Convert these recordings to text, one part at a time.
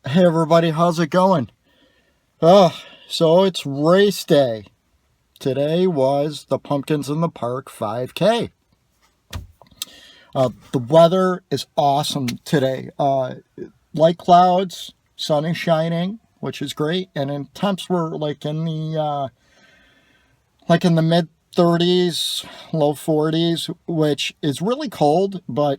Hey everybody, how's it going? So it's race day. Today was the Pumpkins in the Park 5K. The weather is awesome today. Light clouds, sun is shining, which is great, and then temps were like in the mid 30s, low 40s, which is really cold. But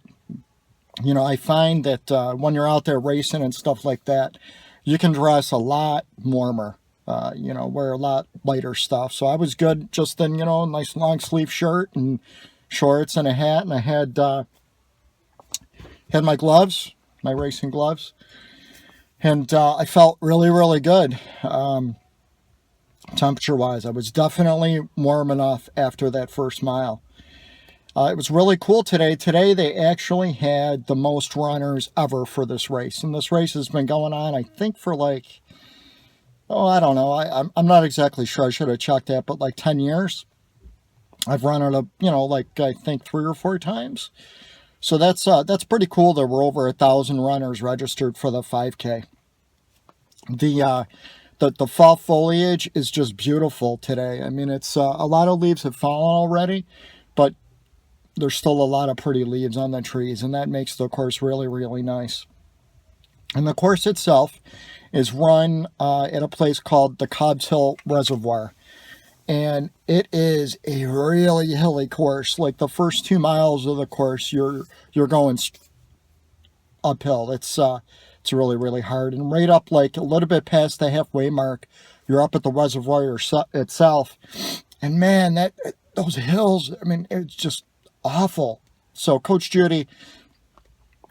I find that when you're out there racing and stuff like that, you can dress a lot warmer. Wear a lot lighter stuff. So I was good just in, a nice long sleeve shirt and shorts and a hat. And I had my gloves, my racing gloves. And I felt really, really good. Temperature wise, I was definitely warm enough after that first mile. It was really cool today. Today they actually had the most runners ever for this race. And this race has been going on, I think, for I don't know. I'm not exactly sure. I should have checked that, but like 10 years. I've run it, I think 3 or 4 times. So that's pretty cool that we're over 1,000 runners registered for the 5K. The fall foliage is just beautiful today. I mean, it's a lot of leaves have fallen already, but there's still a lot of pretty leaves on the trees, and that makes the course really, really nice. And the course itself is run at a place called the Cobbs Hill Reservoir. And it is a really hilly course. Like the first 2 miles of the course, you're going uphill. It's really, really hard. And right up like a little bit past the halfway mark, you're up at the reservoir itself. And man, those hills, I mean, it's just awful. So Coach Judy,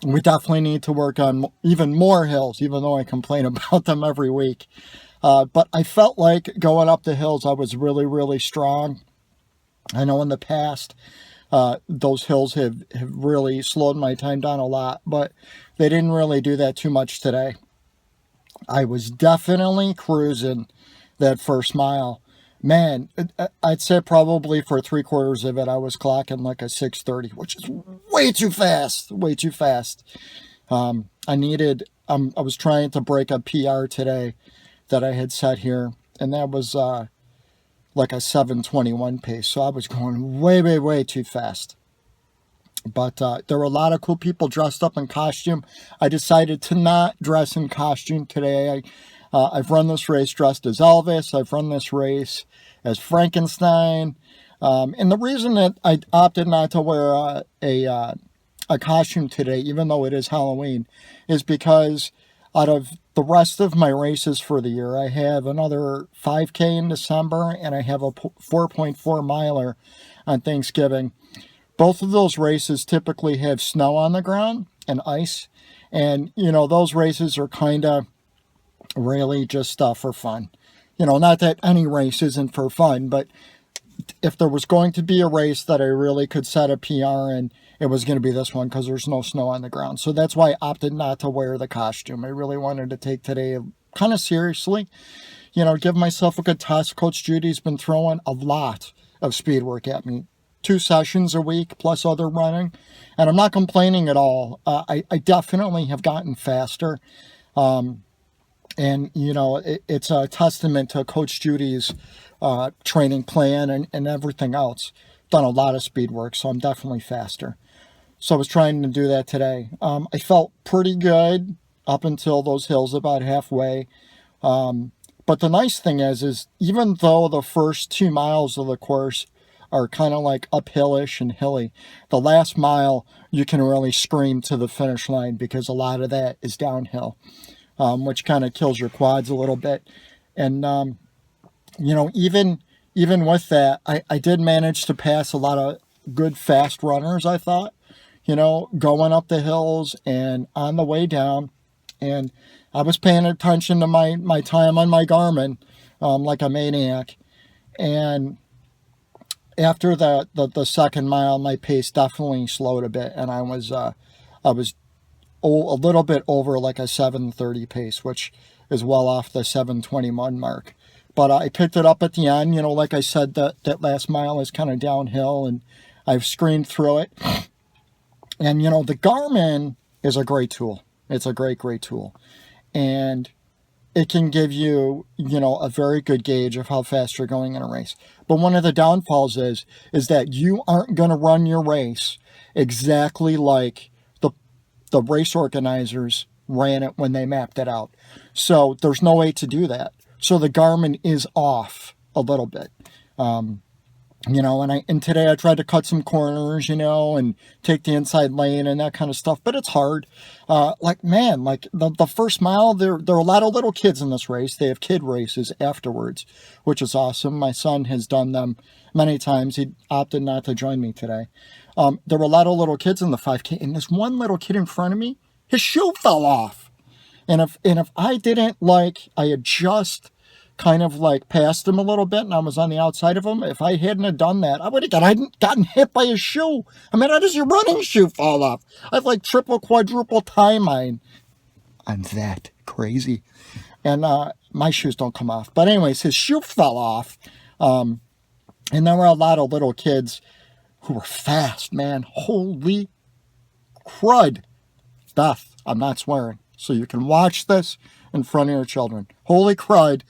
we definitely need to work on even more hills, even though I complain about them every week. But I felt like going up the hills, I was really, really strong. I know in the past, those hills have really slowed my time down a lot, but they didn't really do that too much today. I was definitely cruising that first mile. Man, I'd say probably for 3/4 of it, I was clocking like a 6:30, which is way too fast, way too fast. I was trying to break a PR today that I had set here, and that was like a 7:21 pace. So I was going way, way, way too fast. But there were a lot of cool people dressed up in costume. I decided to not dress in costume today. I've run this race dressed as Elvis. I've run this race as Frankenstein. And the reason that I opted not to wear a costume today, even though it is Halloween, is because out of the rest of my races for the year, I have another 5K in December, and I have a 4.4 miler on Thanksgiving. Both of those races typically have snow on the ground and ice. And, those races are kind of really just for fun. Not that any race isn't for fun, but if there was going to be a race that I really could set a PR in, it was going to be this one because there's no snow on the ground. So that's why I opted not to wear the costume. I really wanted to take today kind of seriously, give myself a good test. Coach Judy's been throwing a lot of speed work at me. 2 sessions a week plus other running, and I'm not complaining at all. I definitely have gotten faster. And it's a testament to Coach Judy's training plan and everything else. Done a lot of speed work, so I'm definitely faster. So I was trying to do that today. I felt pretty good up until those hills about halfway. But the nice thing is even though the first 2 miles of the course are kind of like uphillish and hilly, the last mile you can really scream to the finish line because a lot of that is downhill, which kind of kills your quads a little bit. And even with that, I did manage to pass a lot of good fast runners, I thought, going up the hills and on the way down. And I was paying attention to my time on my Garmin, like a maniac. And after the second mile, my pace definitely slowed a bit, and I was a little bit over like a 7:30 pace, which is well off the 7:21 mark. But I picked it up at the end. Like I said, that last mile is kind of downhill, and I've screamed through it. And the Garmin is a great tool. It's a great, great tool. and it can give you, a very good gauge of how fast you're going in a race. But one of the downfalls is that you aren't going to run your race exactly like the race organizers ran it when they mapped it out. So there's no way to do that. So the Garmin is off a little bit. And today I tried to cut some corners, and take the inside lane and that kind of stuff, but it's hard. The first mile, there are a lot of little kids in this race. They have kid races afterwards, which is awesome. My son has done them many times. He opted not to join me today. There were a lot of little kids in the 5K, and this one little kid in front of me, his shoe fell off. And if I didn't, I had just kind of passed him a little bit and I was on the outside of him, if I hadn't have done that, I would have gotten hit by his shoe. I mean, how does your running shoe fall off? I have triple, quadruple tie mine. I'm that crazy. And my shoes don't come off. But anyways, his shoe fell off. And there were a lot of little kids who were fast, man. Holy crud. Beth, I'm not swearing. So you can watch this in front of your children. Holy crud.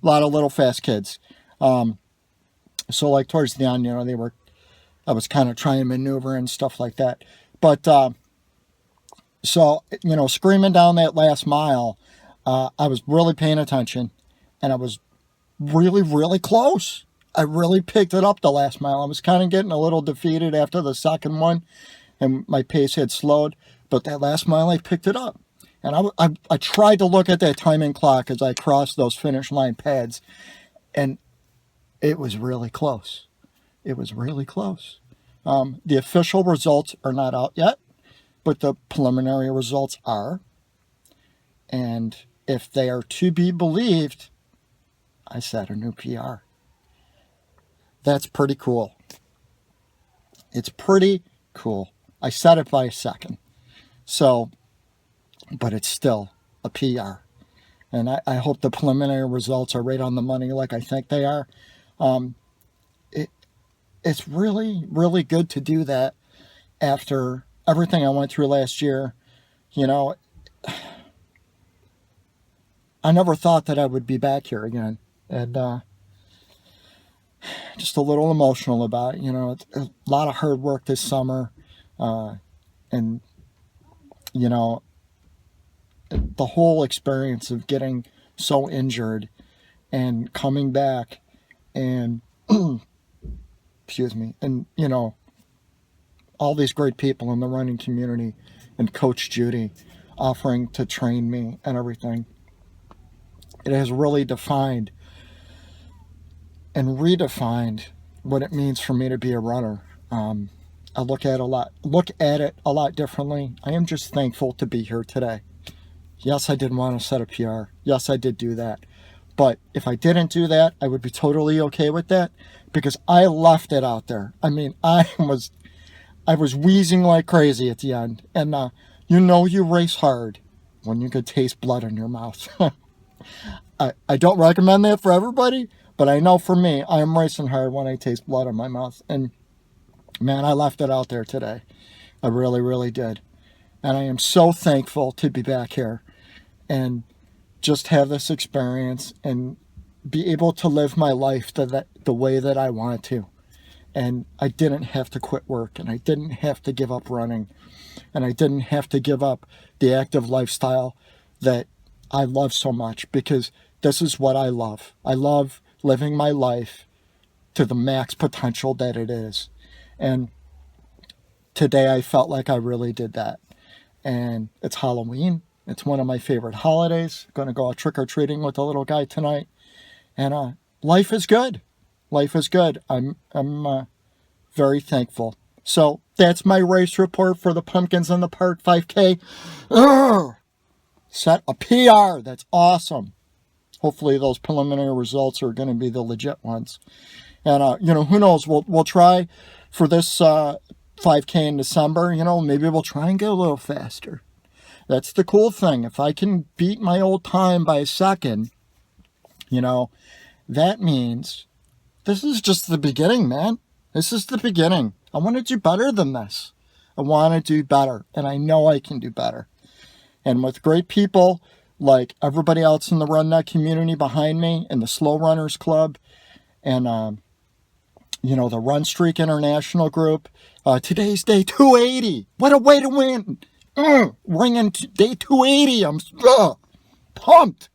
A lot of little fast kids. So towards the end, I was kind of trying to maneuver and stuff like that. But, screaming down that last mile, I was really paying attention and I was really, really close. I really picked it up the last mile. I was kind of getting a little defeated after the second one and my pace had slowed, but that last mile I picked it up. And I tried to look at that timing clock as I crossed those finish line pads, and it was really close. It was really close. The official results are not out yet, but the preliminary results are. And if they are to be believed, I set a new PR. That's pretty cool. It's pretty cool. I set it by a second. So, but it's still a PR. And I hope the preliminary results are right on the money like I think they are. It's really, really good to do that after everything I went through last year. I never thought that I would be back here again. And just a little emotional about it. It's a lot of hard work this summer. And the whole experience of getting so injured and coming back and excuse me, and all these great people in the running community and Coach Judy offering to train me and everything, it has really defined and redefined what it means for me to be a runner. I look at it a lot differently. I am just thankful to be here today. Yes, I did want to set a PR. Yes, I did do that. But if I didn't do that, I would be totally okay with that because I left it out there. I mean, I was wheezing like crazy at the end. And you race hard when you could taste blood in your mouth. I don't recommend that for everybody, but I know for me, I am racing hard when I taste blood in my mouth. And man, I left it out there today. I really, really did. And I am so thankful to be back here and just have this experience and be able to live my life the way that I wanted to. And I didn't have to quit work, and I didn't have to give up running, and I didn't have to give up the active lifestyle that I love so much, because this is what I love. I love living my life to the max potential that it is. And today I felt like I really did that. And it's Halloween. It's one of my favorite holidays. Going to go out trick-or-treating with the little guy tonight. And life is good. Life is good. I'm very thankful. So that's my race report for the Pumpkins in the Park 5K. Set a PR. That's awesome. Hopefully those preliminary results are going to be the legit ones. And, who knows? We'll try for this 5K in December. Maybe we'll try and go a little faster. That's the cool thing. If I can beat my old time by a second, that means this is just the beginning, man. This is the beginning. I want to do better than this. I want to do better, and I know I can do better. And with great people like everybody else in the Run Nut community behind me, and the Slow Runners Club, and the Run Streak International group. Today's day 280. What a way to win! Ringing day 280. I'm pumped,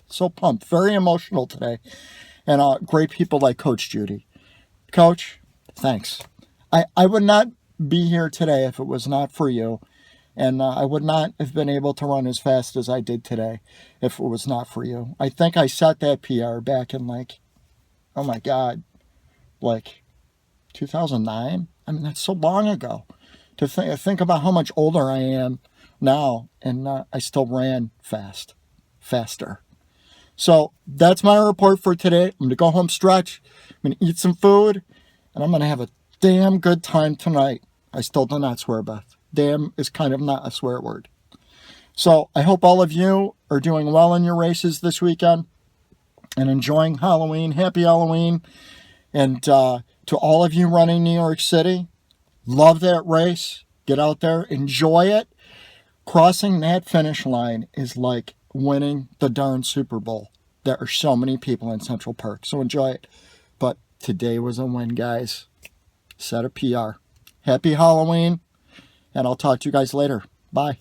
so pumped. Very emotional today, and great people like Coach Judy. Coach, thanks. I would not be here today if it was not for you. And I would not have been able to run as fast as I did today if it was not for you. I think I set that PR back in oh my God, 2009? I mean, that's so long ago. To think about how much older I am now, and I still ran faster. So that's my report for today. I'm going to go home, stretch. I'm going to eat some food, and I'm going to have a damn good time tonight. I still do not swear, Beth. Damn is kind of not a swear word. So I hope all of you are doing well in your races this weekend and enjoying Halloween. Happy Halloween. And to all of you running New York City, love that race. Get out there, enjoy it. Crossing that finish line is like winning the darn Super Bowl. There are so many people in Central Park, so enjoy it. But today was a win, guys. Set a PR. Happy Halloween. And I'll talk to you guys later. Bye.